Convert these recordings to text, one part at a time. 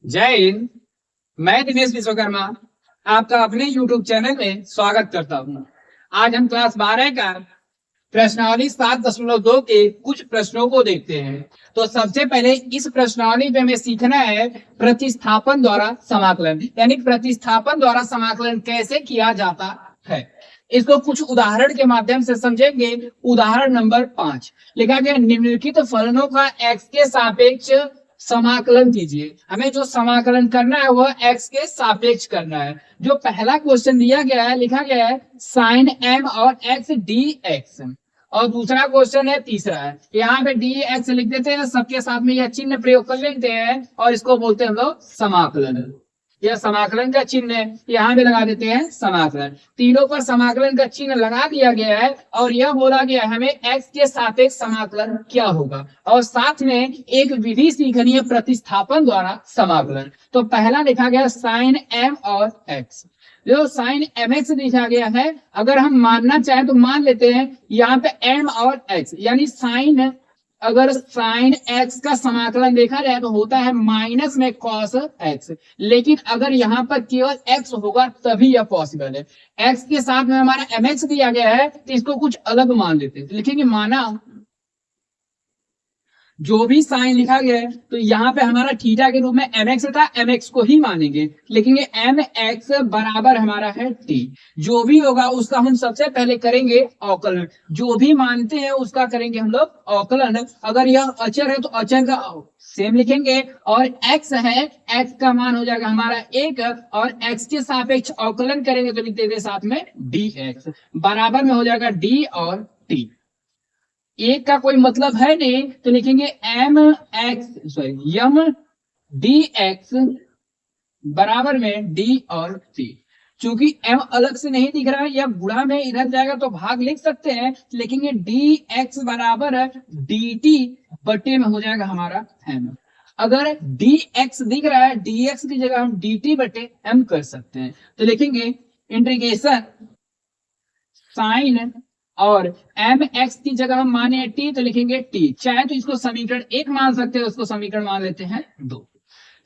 जय हिंद। मैं दिनेश विश्वकर्मा आपका अपने YouTube चैनल में स्वागत करता हूँ। आज हम क्लास 12 का प्रश्नावली 7.2 के कुछ प्रश्नों को देखते हैं। तो सबसे पहले इस प्रश्नावली में हमें सीखना है प्रतिस्थापन द्वारा समाकलन, यानी प्रतिस्थापन द्वारा समाकलन कैसे किया जाता है। इसको कुछ उदाहरण के माध्यम से समझेंगे। उदाहरण नंबर 5 लिखा गया, निम्नलिखित फलनों का x के सापेक्ष समाकलन कीजिए। हमें जो समाकलन करना है वह x के सापेक्ष करना है। जो पहला क्वेश्चन दिया गया है, लिखा गया है साइन m और x dx, और दूसरा क्वेश्चन है तीसरा है, यहाँ पे dx लिख देते हैं, सबके साथ में यह चिन्ह प्रयोग कर लेते हैं और इसको बोलते हैं हम लोग समाकलन। यह समाकलन का चिन्ह है, यहाँ पे लगा देते हैं समाकलन। तीनों पर समाकलन का चिन्ह लगा दिया गया है और यह बोला गया है हमें x के सापेक्ष समाकलन क्या होगा, और साथ में एक विधि सीखनी है प्रतिस्थापन द्वारा समाकलन। तो पहला लिखा गया साइन m और x। जो साइन mx लिखा गया है, अगर हम मानना चाहें तो मान लेते हैं यहाँ पे m और x, यानी साइन, अगर साइन x का समाकलन देखा जाए तो होता है माइनस में कॉस x, लेकिन अगर यहाँ पर केवल x होगा तभी यह पॉसिबल है। x के साथ में हमारा mx दिया गया है तो इसको कुछ अलग मान लेते हैं, लिखेंगे माना जो भी साइन लिखा गया है तो यहाँ पे हमारा थीटा के रूप में mx था, mx को ही मानेंगे, लिखेंगे mx बराबर हमारा है t। जो भी होगा उसका हम सबसे पहले करेंगे अवकलन, जो भी मानते हैं उसका करेंगे हम लोग अवकलन। अगर यह अचर है तो अचर का सेम लिखेंगे, और x है, x का मान हो जाएगा हमारा 1, और x के सापेक्ष अवकलन करेंगे तो लिख देंगे साथ में dx बराबर में हो जाएगा d और t। एक का कोई मतलब है नहीं तो लिखेंगे एम डी एक्स बराबर में डी और टी। चूंकि m अलग से नहीं दिख रहा है, या गुणा में इधर जाएगा तो भाग लिख सकते हैं, लिखेंगे डी एक्स बराबर डी टी बटे में हो जाएगा हमारा m। अगर डी एक्स दिख रहा है, डी एक्स की जगह हम डी टी बटे m कर सकते हैं, तो लिखेंगे इंटीग्रेशन साइन, और एम एक्स की जगह हम माने टी तो लिखेंगे टी। चाहे तो इसको समीकरण 1 मान सकते हैं, उसको समीकरण मान लेते हैं 2।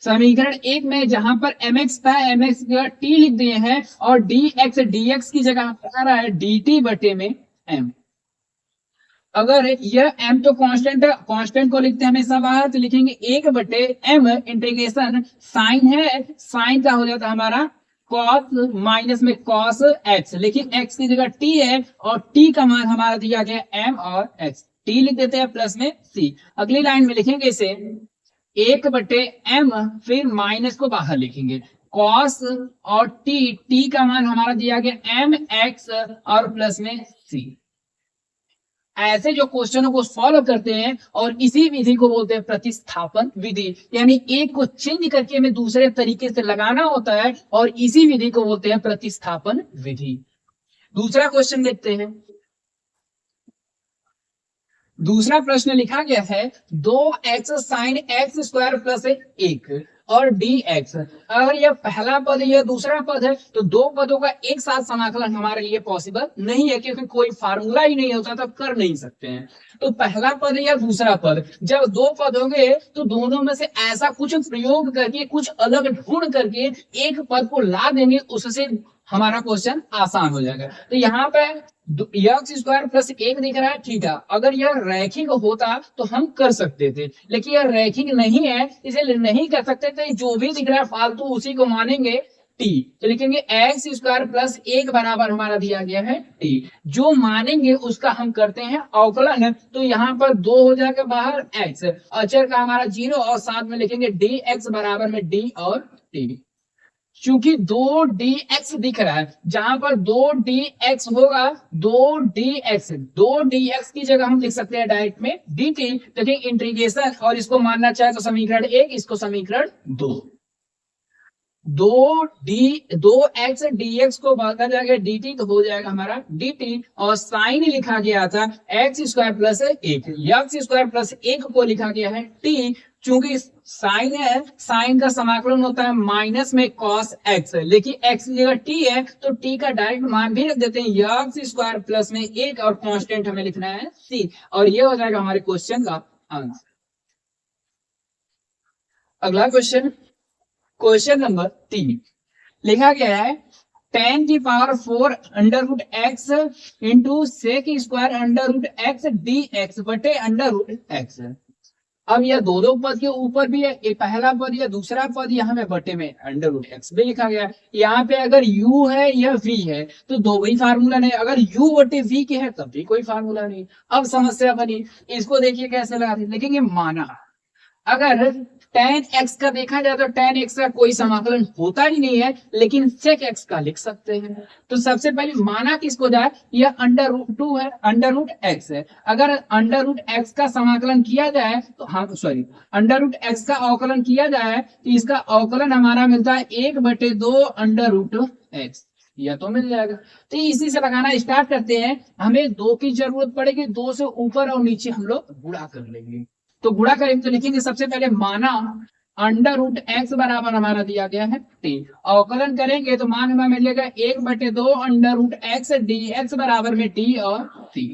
समीकरण 1 में जहां पर एम एक्स था, एम एक्स की जगह टी लिख दिए हैं, और डी एक्स की जगह आ रहा है डी टी बटे में एम। अगर यह m तो कांस्टेंट है, कांस्टेंट को लिखते हैं हमेशा बाहर, तो लिखेंगे 1 बटे m इंटीग्रेशन साइन है, साइन का हो जाता है हमारा cos माइनस में cos x, लेकिन x की जगह t है और t का मान हमारा दिया गया m और x, t लिख देते हैं प्लस में c। अगली लाइन में लिखेंगे इसे 1 बटे m, फिर माइनस को बाहर लिखेंगे, cos और t का मान हमारा दिया गया m x और प्लस में c। ऐसे जो क्वेश्चनों को सॉल्व करते हैं और इसी विधि को बोलते हैं प्रतिस्थापन विधि, यानी एक को चेंज करके हमें दूसरे तरीके से लगाना होता है और इसी विधि को बोलते हैं प्रतिस्थापन विधि। दूसरा क्वेश्चन देखते हैं। दूसरा प्रश्न लिखा गया है 2x sine x square plus 1 और dx। अगर यह पहला पद है, यह दूसरा पद है, तो दो पदों का एक साथ समाकलन हमारे लिए पॉसिबल नहीं है, क्योंकि कोई फार्मूला ही नहीं होता, तब कर नहीं सकते हैं। तो पहला पद या दूसरा पद, जब दो पद होंगे तो दोनों में से ऐसा कुछ प्रयोग करके, कुछ अलग ढूंढ करके एक पद को ला देंगे, उससे हमारा क्वेश्चन आसान हो जाएगा। तो यहाँ पे एक्स स्क्वायर प्लस 1 दिख रहा है, ठीक है। अगर यह रैखिक होता तो हम कर सकते थे, लेकिन यह रैखिक नहीं है, इसलिए नहीं कर सकते थे। जो भी दिख रहा है फालतू उसी को मानेंगे टी, तो लिखेंगे एक्स स्क्वायर प्लस 1 बराबर हमारा दिया गया है टी। जो मानेंगे उसका हम करते हैं अवकलन, तो यहाँ पर 2 हो जाएगा बाहर, एक्स अचर का हमारा 0, और साथ में लिखेंगे डी एक्स बराबर में डी और टी। चूंकि 2dx दिख रहा है, जहां पर 2dx होगा, 2dx की जगह हम लिख सकते हैं डायरेक्ट में dt, लेकिन इंटीग्रेशन, और इसको मानना चाहे तो समीकरण 1, इसको समीकरण 2। 2x dx को बदला जाएगा dt, तो हो जाएगा हमारा dt, और साइन लिखा गया था x square plus 1, x square plus 1 को लिखा गया है t। चूंकि साइन है, साइन का समाकलन होता है माइनस में cos x, लेकिन x की जगह t है तो t का डायरेक्ट मान भी रख देते हैं, एक्स स्क्वायर प्लस में 1, और कांस्टेंट हमें लिखना है c, और ये हो जाएगा हमारे क्वेश्चन का आंसर। अगला क्वेश्चन, क्वेश्चन नंबर 3 लिखा गया है 10 की power 4 under root x into sec square under root x d x बटे अंडर रूट एक्स। अब यह दो पद के ऊपर भी है, एक पहला पद या दूसरा पद यहाँ में बटे में अंडर रूट एक्स भी लिखा गया है। यहाँ पे अगर u है या v है तो दो ही फार्मूला नहीं, अगर u बटे v के है तब भी कोई फार्मूला नहीं। अब समस्या बनी, इसको देखिए कैसे लगाते हैं। देखेंगे माना अगर tan x का देखा जाए तो tan x का कोई समाकलन होता ही नहीं है, लेकिन sec x का लिख सकते हैं। तो सबसे पहले माना किसको जाए, यह अंडर रूट 2 है, अंडर रूट x है। अगर अंडर रूट x का समाकलन किया जाए तो अंडर रूट x का अवकलन किया जाए तो इसका अवकलन हमारा मिलता है 1/2 अंडर रूट x, यह तो मिल जाएगा। तो इसी से लगाना स्टार्ट करते हैं। हमें 2 की जरूरत पड़ेगी, 2 से ऊपर और नीचे हम लोग गुणा कर लेंगे। तो गुणा करेंगे तो लिखेंगे सबसे पहले माना अंडर रूट एक्स बराबर हमारा दिया गया है टी, अवकलन करेंगे तो मान हमें मिलेगा 1/2 under root x d x बराबर में डी और टी।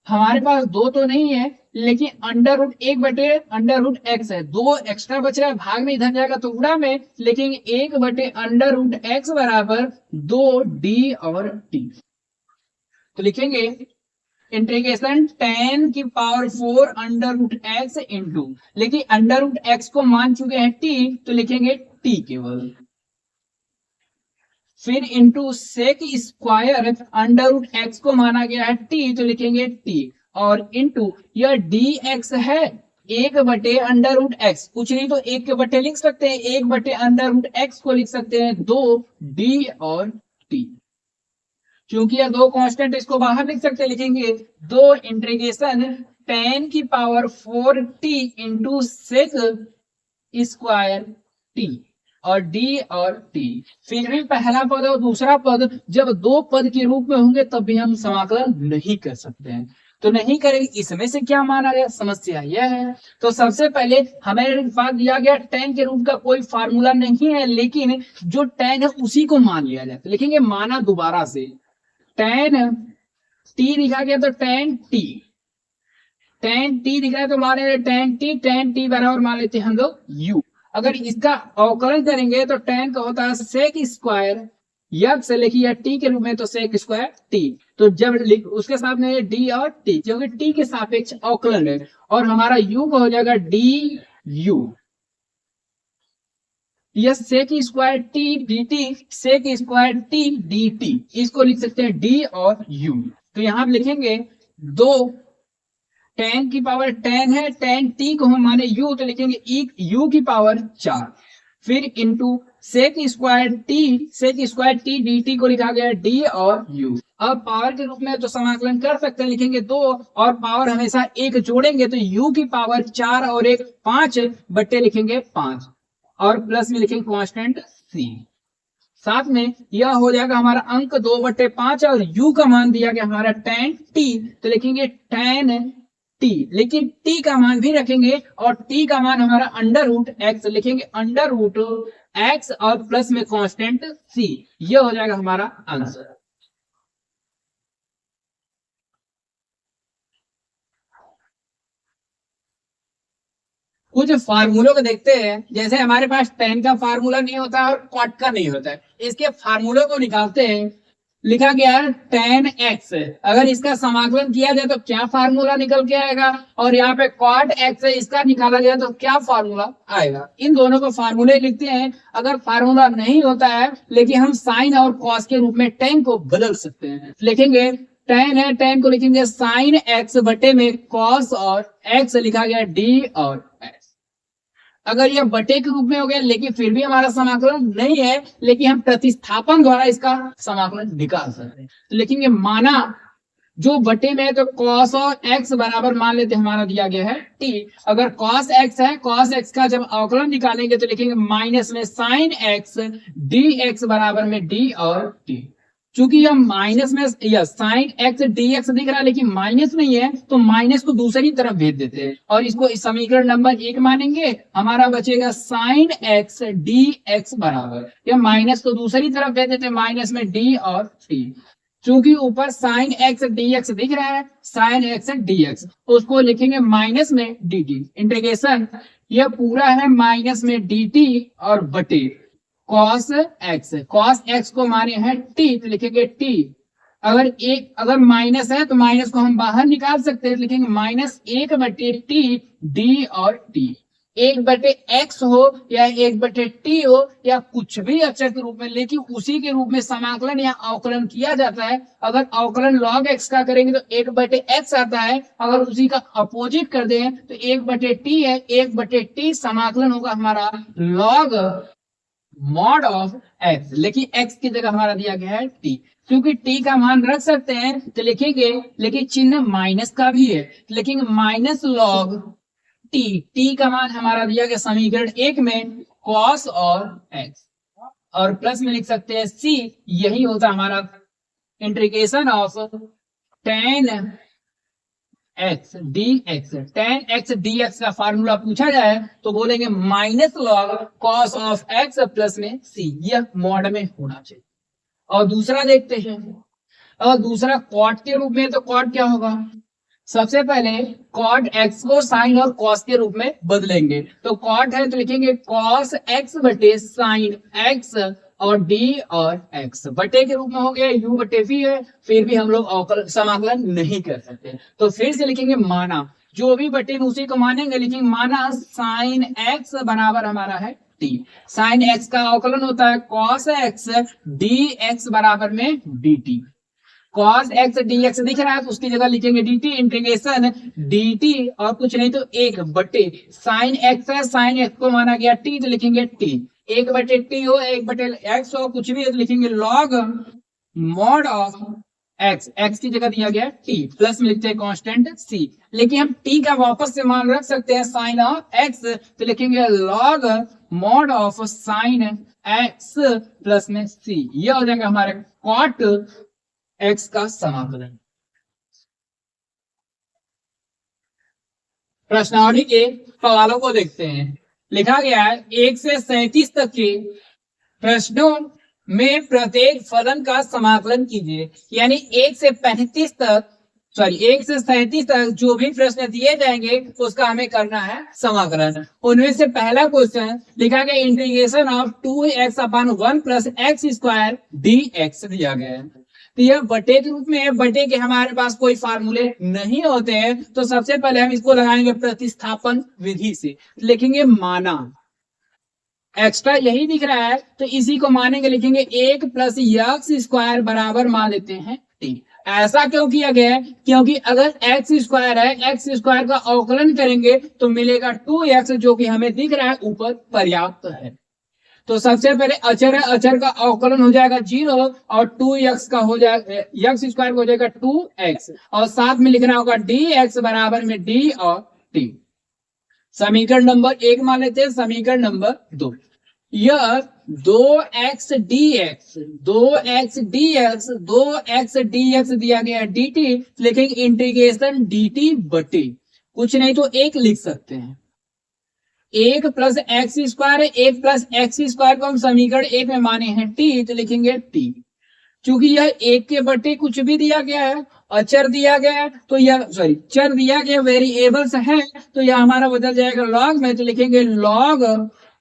हमारे पास 2 तो नहीं है, लेकिन under root 1 under root x है, 2 एक्स्ट्रा बच रहा है, भाग में इधर जाएगा तो गुणा में लिखेंगे 1 अंडर रूट एक्स बराबर 2 डी और टी। तो लिखेंगे इंटीग्रेशन tan की power 4 under root x into, लेकिन अंडर रूट एक्स को मान चुके हैं t तो लिखेंगे t केवल, फिर into sec square under root x को माना गया है t तो लिखेंगे t, और इंटू यह dx है 1 अंडर रूट एक्स, कुछ नहीं तो 1 के बटे लिख सकते हैं, 1 अंडर रूट एक्स को लिख सकते हैं 2 d और t। क्योंकि यह 2 कांस्टेंट इसको बाहर लिख सकते हैं, लिखेंगे 2 इंटीग्रेशन tan की power 4t into sec square t और d और t। फिर भी पहला पद और दूसरा पद जब 2 पद के रूप में होंगे तब भी हम समाकलन नहीं कर सकते हैं, तो नहीं करेंगे। इसमें से क्या माना गया, समस्या यह है। तो सबसे पहले हमें पास दिया गया tan के रूप का कोई फार्मूला नहीं है, लेकिन जो tan है उसी को मान लिया जाए। तो लिखेंगे माना दोबारा से tan t लिखा गया तो tan t दिख रहा है तो मान लेते tan t बराबर मान लेते हैं हम लोग u। अगर इसका अवकलन करेंगे तो tan का होता है सेक स्क्वायर x, लिखिए t के रूप में तो सेक स्क्वायर t। तो जब उसके साथ में d और t, क्योंकि t के सापेक्ष अवकलन है, और हमारा u का हो जाएगा du, यह sec square t dt, sec square t dt, इसको लिख सकते हैं d और u। तो यहां आप लिखेंगे 2 tan की पावर tan है, tan t को हम माने u तो लिखेंगे u की पावर 4, फिर into sec square t dt को लिखा गया d और u। अब पावर के रूप में तो समाकलन कर सकते हैं, लिखेंगे 2 और पावर हमेशा 1 जोड़ेंगे तो u की पावर 4 और 1 5 बट्टे लिखेंगे 5, और प्लस में लिखेंगे कांस्टेंट c। साथ में यह हो जाएगा हमारा अंक 2/5, और u का मान दिया गया हमारा tan t तो लिखेंगे tan t, लेकिन t का मान भी रखेंगे और t का मान हमारा अंडर रूट x, लिखेंगे अंडर रूट x और प्लस में कांस्टेंट c। यह हो जाएगा हमारा आंसर। कुछ फार्मूलों को देखते हैं, जैसे हमारे पास tan का फार्मूला नहीं होता और cot का नहीं होता है, इसके फार्मूलों को निकालते हैं। लिखा गया है tan x, अगर इसका समाकलन किया जाए तो क्या फार्मूला निकल के आएगा, और यहाँ पे cot x है, इसका निकाला गया तो क्या फार्मूला आएगा। इन दोनों को फार्मूले लिखते हैं। अगर फार्मूला नहीं होता है लेकिन हम साइन और कॉस के रूप में tan को बदल सकते हैं, लिखेंगे tan है, tan को लिखेंगे साइन x बटे में cos और x लिखा गया d और x। अगर यह बटे के रूप में हो गया लेकिन फिर भी हमारा समाकलन नहीं है, लेकिन हम प्रतिस्थापन द्वारा इसका समाकलन निकाल सकते हैं। तो लिखेंगे माना जो बटे में है तो cos और x बराबर मान लेते हैं हमारा दिया गया है t। अगर cos x है, cos x का जब अवकलन निकालेंगे तो लिखेंगे माइनस में sin x dx बराबर में d और t। चूंकि यह माइनस में यह साइन एक्स dx दिख रहा है लेकिन माइनस नहीं है, तो माइनस को दूसरी तरफ भेज देते हैं और इसको इस समीकरण नंबर 1 मानेंगे। हमारा बचेगा साइन एक्स dx बराबर, यह माइनस को दूसरी तरफ भेज देते हैं, माइनस में d और t। चूंकि ऊपर साइन एक्स dx दिख रहा है, साइन एक्स dx, तो उसको लिखेंगे माइनस में dt। इंटीग्रेशन यह पूरा है माइनस में dt और बटे cos x को माने हैं t, तो लिखेंगे t। अगर माइनस है तो माइनस को हम बाहर निकाल सकते हैं, लिखेंगे माइनस 1/t d और t। 1/x हो या 1/t हो या कुछ भी अक्षर के रूप में, लेकिन उसी के रूप में समाकलन या अवकलन किया जाता है। अगर अवकलन log x का करेंगे तो 1/x आता है, अगर उसी का अपोजिट कर दें तो 1/t है। 1/t समाकलन होगा हमारा log मॉड ऑफ x, लेकिन x की जगह हमारा दिया गया है t। क्योंकि t का मान रख सकते हैं तो लिखेंगे, लेकिन चिन्ह माइनस का भी है, लिखेंगे माइनस लॉग t का मान हमारा दिया गया समीकरण 1 में cos और x, और प्लस में लिख सकते हैं c। यही होता हमारा integration of tan x dx। tan x dx का फार्मूला पूछा जाए तो बोलेंगे minus log cos of x plus में c। यह मॉड में होना चाहिए। और दूसरा देखते हैं, और दूसरा कॉट के रूप में, तो कॉट क्या होगा, सबसे पहले कॉट x को साइन और कॉस के रूप में बदलेंगे। तो कॉट है तो लिखेंगे cos x बटे साइन x और d और x बटे के रूप में हो गया u बटे v है, फिर भी हम लोग समाकलन नहीं कर सकते, तो फिर से लिखेंगे माना, जो भी बटे में उसी को मानेंगे, लेकिन माना साइन x बराबर हमारा है t। साइन x का अवकलन होता है cos x dx बराबर में dt। cos x dx दिख रहा है तो उसकी जगह लिखेंगे dt, इंटीग्रेशन dt और कुछ नहीं तो 1/, साइन x है, साइन x को माना गया t तो लिखेंगे t। 1/t हो 1/x हो कुछ भी है तो लिखेंगे log मॉड ऑफ x की जगह दिया गया t, प्लस में लिखते हैं कांस्टेंट c। लेकिन हम t का वापस से मान रख सकते हैं साइन ऑफ x, तो लिखेंगे log mod of sine x plus में c। यह हो जाएगा हमारे कॉट x का समाकलन। प्रश्नावली के सवालों को देखते हैं। लिखा गया है 1 से 37 तक के प्रश्नों में प्रत्येक फलन का समाकलन कीजिए। यानी 1 से 35 तक, 1 से 37 तक जो भी प्रश्न दिए जाएंगे उसका हमें करना है समाकलन। उनमें से पहला क्वेश्चन लिखा गया integration of 2x/1 plus x square dx दिया गया है। तो यह बटे के रूप में है, बटे के हमारे पास कोई फार्मूले नहीं होते हैं, तो सबसे पहले हम इसको लगाएंगे प्रतिस्थापन विधि से। लिखेंगे माना, एक्स्ट्रा यही दिख रहा है तो इसी को मानेंगे, लिखेंगे 1 प्लस एक्स स्क्वायर बराबर मान लेते हैं t। ऐसा क्यों किया गया है, क्योंकि अगर एक्स स्क्वायर है, एक्स स्क्वायर का अवकलन करेंगे तो मिलेगा 2x, जो कि हमें दिख रहा है ऊपर पर्याप्त है। तो सबसे पहले अचर है, अचर का अवकलन हो जाएगा 0 और 2x का हो जाएगा, एक्स स्क्वायर हो जाएगा 2x और साथ में लिखना होगा dx बराबर में d और t। समीकरण नंबर 1 मान लेते हैं। समीकरण नंबर 2, यह 2x dx दिया गया dt, लेकिन इंटीग्रेशन dt बटे कुछ नहीं तो 1 लिख सकते हैं। 1 प्लस एक्स स्क्वायर है, 1 प्लस एक्स स्क्वायर को हम समीकरण 1 में माने हैं t, तो लिखेंगे t। चूंकि यह 1 के बटे कुछ भी दिया गया है, अचर दिया गया है तो यह चर दिया गया, वेरिएबल्स है तो यह हमारा बदल जाएगा लॉग में, तो लिखेंगे लॉग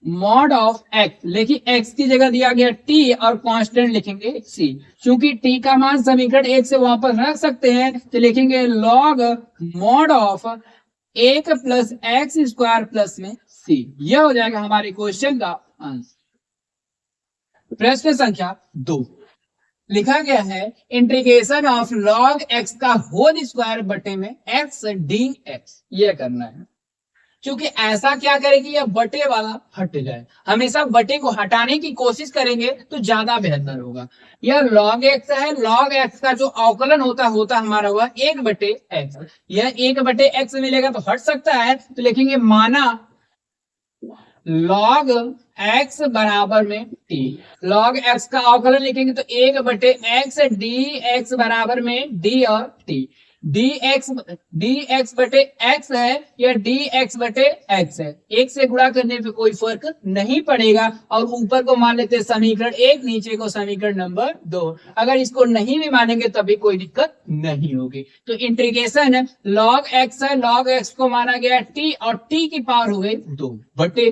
मॉड ऑफ x। लेकिन x की जगह दिया गया t और कांस्टेंट लिखेंगे c। चूंकि t का मान समीकरण 1 से वापस रख सकते हैं तो लिखेंगे log mod of 1 plus x square plus में c। यह हो जाएगा हमारे क्वेश्चन का आंसर। प्रश्न संख्या 2 लिखा गया है इंटीग्रेशन ऑफ लॉग x का होल स्क्वायर बटे में x dx। यह करना है। क्योंकि ऐसा क्या करेगी, यह बटे वाला हट जाए, हमेशा बटे को हटाने की कोशिश करेंगे तो ज्यादा बेहतर होगा। यह log x है, log x का जो अवकलन होता हमारा हुआ 1/x। यह 1/x मिलेगा तो हट सकता है, तो लिखेंगे माना log x बराबर में t। log x का अवकलन लिखेंगे तो 1/x dx बराबर में d और t। डी एक्स बटे एक्स है या डी एक्स बटे एक्स है, एक से गुणा करने पे कोई फर्क नहीं पड़ेगा। और ऊपर को मान लेते हैं समीकरण एक, नीचे को समीकरण नंबर 2। अगर इसको नहीं भी मानेंगे तभी कोई दिक्कत नहीं होगी। तो इंटीग्रेशन log x है, log x को माना गया t और t की पावर हो गई 2 बटे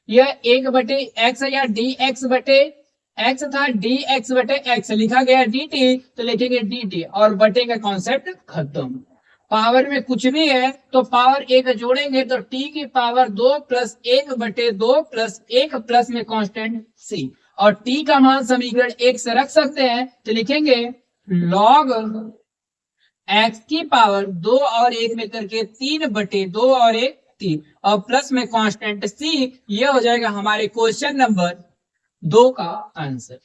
यह 1 बटे x या डी एक्स बटे x था, डी एक्स बटे एक्स लिखा गया dt, तो लिखेंगे dt और बटे का कॉन्सेप्ट खत्म। पावर में कुछ भी है तो पावर एक जोड़ेंगे तो t की पावर 2 प्लस 1 बटे 2 प्लस 1 प्लस में कांस्टेंट c, और t का मान समीकरण 1 से रख सकते हैं तो लिखेंगे log x की पावर 2 और 1 में करके 3 बटे 2 और 1 3 और प्लस में कांस्टेंट c। ये हो जाएगा हमारे क्वेश्चन नंबर 2 का आंसर।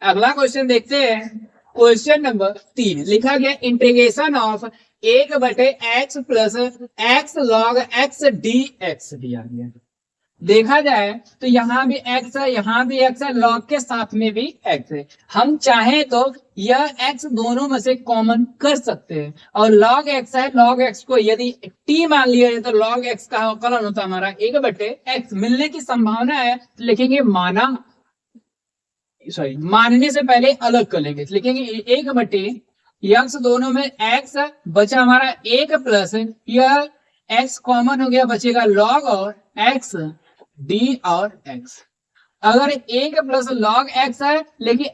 अगला क्वेश्चन देखते हैं, क्वेश्चन नंबर 3 लिखा गया इंटीग्रेशन ऑफ 1 बटे x plus x log x d x दिया गया। देखा जाए तो यहाँ भी x है, यहाँ भी x है, log के साथ में भी x है। हम चाहें तो यह x दोनों में से कॉमन कर सकते हैं और log x है, log x को यदि t मान लिया जाए तो log x का अवकलन होता है हमारा 1 बटे x। मिलने की संभावना है तो लिखेंगे मानने से पहले अलग कर लेंगे, लिखेंगे 1 बटे x दोनों में x बचा हमारा 1 प्लस यह x कॉमन हो गया, बचेगा log और x d और x। अगर 1 प्लस log x है लेकिन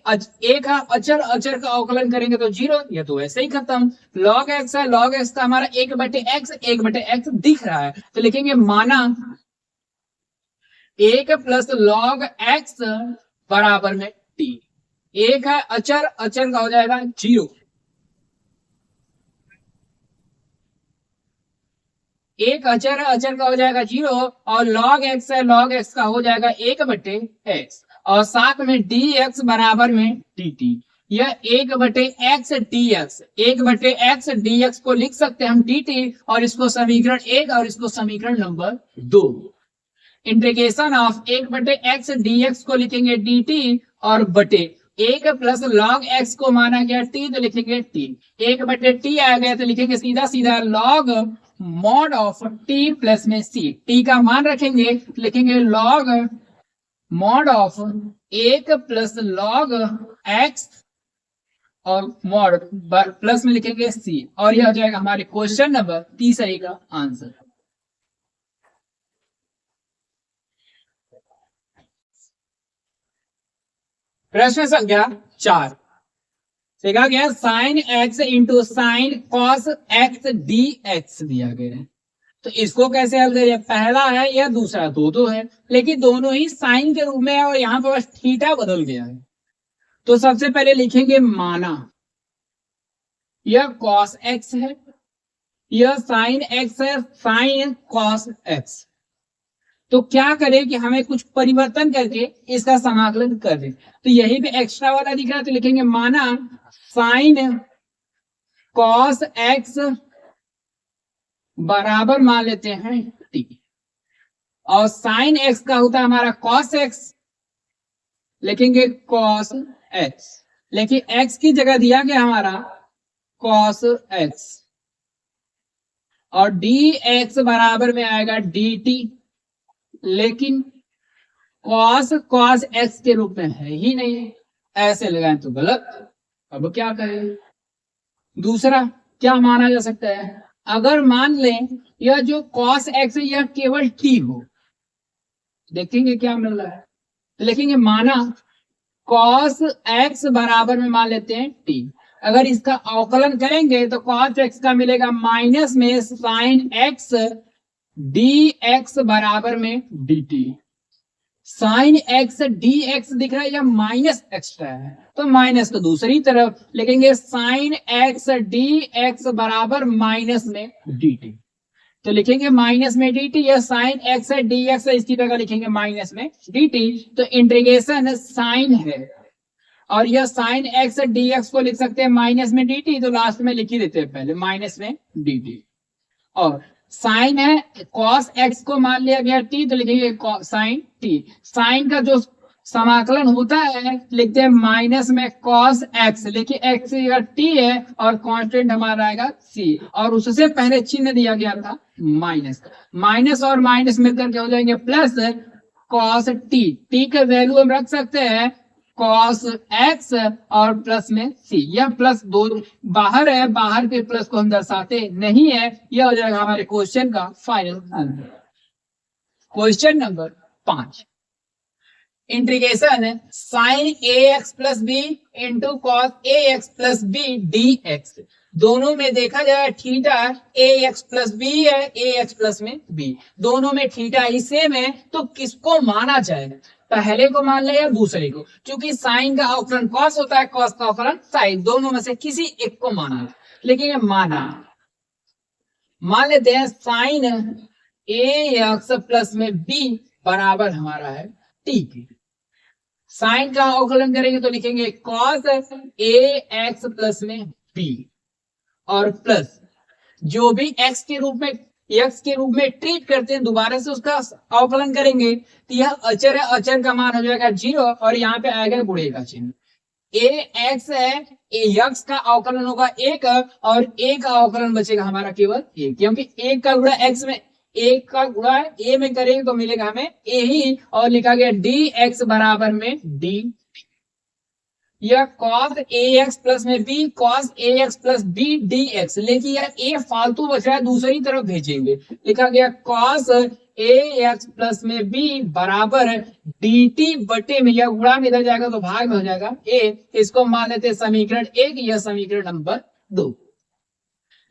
एक अचर अचर का अवकलन करेंगे तो 0, ये तो ऐसे ही खत्म। log x है, log x का हमारा 1 बटे x दिख रहा है तो लिखेंगे माना 1 प्लस log x बराबर में t। एक है अचर, अचर का हो जाएगा 0। एक अचर है, अचर का हो जाएगा 0 और log x है, log x का हो जाएगा 1 बटे x और साथ में dx बराबर में dt। यह 1 बटे x dx, 1 बटे x dx को लिख सकते हैं हम dt और इसको समीकरण 1 और इसको समीकरण नंबर 2। इंटीग्रेशन ऑफ 1 बटे x dx को लिखेंगे dt और बटे 1 प्लस log x को माना गया t तो लिखेंगे t। 1 बटे t आ गया तो लिखेंगे सीधा सीधा log mod of t plus में c। t का मान रखेंगे लिखेंगे log mod of 1 plus log x और मॉड प्लस में लिखेंगे c और यह हो जाएगा हमारे क्वेश्चन नंबर 3 का आंसर। प्रश्न संख्या 4 देखा गया sine x into sine cos x d x दिया गया है। तो इसको कैसे हल करें, पहला है या दूसरा, दो है लेकिन दोनों ही साइन के रूप में है और यहाँ पर बस थीटा बदल गया है। तो सबसे पहले लिखेंगे माना यह कॉस x है, यह साइन x है, साइन कॉस x। तो क्या करें कि हमें कुछ परिवर्तन करके इसका समाकलन कर दें। तो यही पे एक्स्ट्रा वाला दिख रहा है तो लिखेंगे माना साइन कॉस x बराबर मान लेते हैं t और साइन x का होता है हमारा कॉस x, लिखेंगे कॉस x। लेकिन x की जगह दिया गया हमारा कॉस x और dx बराबर में आएगा dt, लेकिन cos x के रूप में है ही नहीं, ऐसे लगाएं तो गलत। अब क्या करें, दूसरा क्या माना जा सकता है, अगर मान लें यह जो cos x है यह केवल t हो, देखेंगे क्या मिल रहा है। तो लिखेंगे माना cos x बराबर में मान लेते हैं t। अगर इसका अवकलन करेंगे तो cos x का मिलेगा माइनस में sin x dx बराबर में dt। साइन x dx दिख रहा है या माइनस एक्स्ट्रा है तो माइनस को दूसरी तरफ लिखेंगे साइन x dx बराबर माइनस में dt। तो लिखेंगे माइनस में dt, यह साइन x dx है इसकी जगह लिखेंगे माइनस में dt। तो इंटीग्रेशन साइन है और यह साइन x dx को लिख सकते हैं माइनस में dt, तो लास्ट में लिख ही देते हैं पहले माइनस में dt। और साइन है cos x को मान लिया गया t तो लिखेंगे साइन t। साइन का जो समाकलन होता है, लिखते हैं माइनस में cos x, लेकिन x t है और कांस्टेंट हमारा आएगा c, और उससे पहले चिन्ह दिया गया था माइनस। माइनस और माइनस मिलकर के हो जाएंगे प्लस cos t, t का वैल्यू हम रख सकते हैं cos x और प्लस में c। यह प्लस दो बाहर है, बाहर के प्लस को हम दर्शाते नहीं है। यह हो जाएगा हमारे क्वेश्चन का final answer. Question number 5, integration sine ax plus b into cos ax plus b dx। दोनों में देखा जाए थीटा ax प्लस बी है, ax प्लस में b, दोनों में थीटा ही सेम है, तो किसको माना जाए? पहले को मान ले या दूसरे को? क्योंकि साइन का अवकलन कॉस होता है, कॉस का अवकलन साइन, दोनों में से किसी एक को माना। लेकिन ये मान लेते हैं साइन ax प्लस में b बराबर हमारा है t की। साइन का अवकलन करेंगे तो लिखेंगे cos ax प्लस में b, और प्लस जो भी x के रूप में ट्रीट करते हैं दोबारा से उसका अवकलन करेंगे तो यह अचर है, अचर का मान हो जाएगा 0 और यहाँ पे आएगा गुणे का चिन्ह। ax है, x का अवकलन होगा 1 और a का अवकलन बचेगा हमारा केवल 1, क्योंकि 1 का गुणा x में, एक का गुणा a में करेंगे तो मिलेगा हमें a ही, और लिखा गया dx बराबर में d। यह cos ax प्लस में b, cos ax plus b dx, लेकिन यह a फालतू बच रहा है, दूसरी तरफ भेजेंगे। लिखा गया cos ax प्लस में b बराबर dt बटे में, यह गुणा में इधर जाएगा तो भाग में हो जाएगा a। इसको मान लेते हैं समीकरण 1, यह समीकरण नंबर 2।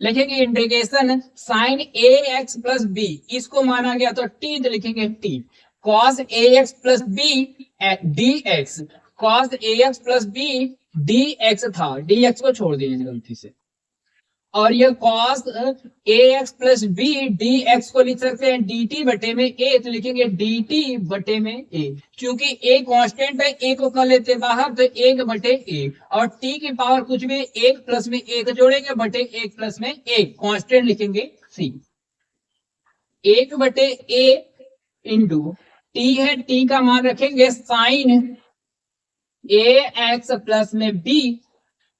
लिखेंगे integration sine ax plus b, इसको माना गया तो t, तो लिखेंगे t cos ax plus b dx, cos ax plus b dx था, dx को छोड़ दीजिए गलती से, और यह cos ax plus b dx को लिख सकते हैं dt बटे में a, तो लिखेंगे dt बटे में a। क्योंकि a कांस्टेंट है, a को कर लेते बाहर तो 1 बटे a, और t की पावर कुछ भी 1 प्लस में 1 जोड़ेंगे बटे 1 प्लस में 1, कांस्टेंट लिखेंगे c। 1 बटे a इंटू t है, t का मान रखेंगे साइन ax प्लस में b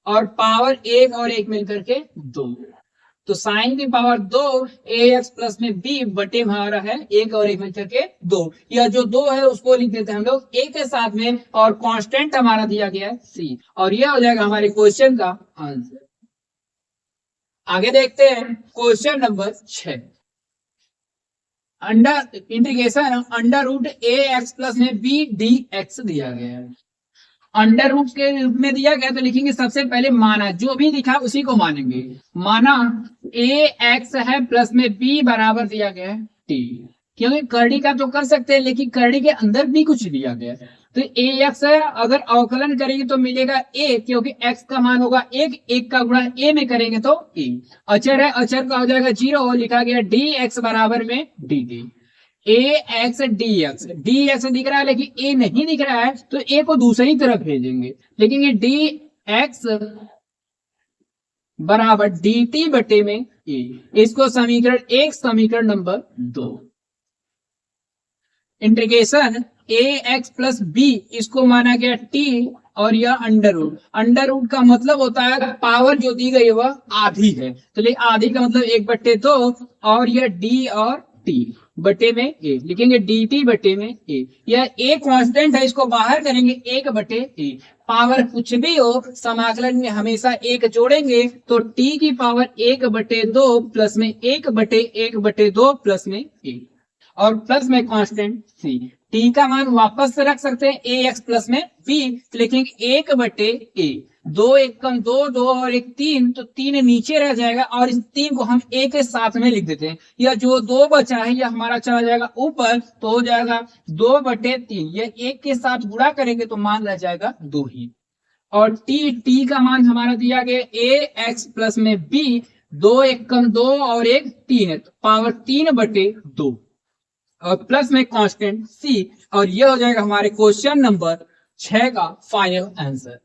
और पावर 1 और 1 मिलकर के 2, तो साइन की पावर 2 ax प्लस में b बटे हमारा है 1 और 1 मिलकर के 2। यह जो 2 है उसको लिख देते हैं हम लोग a के साथ में, और कांस्टेंट हमारा दिया गया है c, और यह हो जाएगा हमारे क्वेश्चन का आंसर। आगे देखते हैं question number 6, integration under root ax plus में b dx दिया गया है। अंडर रूट के रूप में दिया गया तो लिखेंगे सबसे पहले माना, जो भी दिखा उसी को मानेंगे। माना ax है प्लस में b बराबर दिया गया है t, क्योंकि करड़ी का तो कर सकते हैं लेकिन करड़ी के अंदर भी कुछ दिया गया है, तो ax है, अगर अवकलन करेंगे तो मिलेगा a, क्योंकि x का मान होगा 1, 1 का गुणा a में करेंगे तो a। अचर है, अचर का हो जाएगा 0, लिखा गया dx बराबर में dt। ax dx, dx दिख रहा है लेकिन a नहीं दिख रहा है तो a को दूसरी तरफ भेजेंगे, लेकिन ये dx बराबर dt बटे में a। इसको समीकरण 1 समीकरण number 2। Integration ax plus b, इसको माना गया t, और यह अंडर रूट, अंडर रूट का मतलब होता है पावर जो दी गई है वह आधी है, तो ले आधी का मतलब 1 बटे 2, और यह d और t बटे में a, लिखेंगे dt बटे में a। यह a कांस्टेंट है, इसको बाहर करेंगे 1 बटे a। पावर कुछ भी हो समाकलन में हमेशा 1 जोड़ेंगे, तो t की पावर 1 बटे 2 प्लस में 1 बटे 1 बटे 2 प्लस में a, और प्लस में कांस्टेंट c। t का मान वापस से रख सकते हैं ax प्लस में b, लिखेंगे 1 बटे a, 2 1 कम 2, 2 और 1 3, तो 3 नीचे रह जाएगा, और इस 3 को हम a के साथ में लिख देते हैं। यह जो 2 बचा है यह हमारा चला जाएगा ऊपर, तो हो जाएगा 2 बटे 3, यह 1 के साथ गुणा करेंगे तो मान रह जाएगा 2 ही, और t का मान हमारा दिया गया ax प्लस में b, 2 1 कम 2 और 1 3 है, तो पावर 3 बटे 2, और प्लस में कांस्टेंट c, और यह हो जाएगा हमारे क्वेश्चन नंबर 6 का फाइनल आंसर।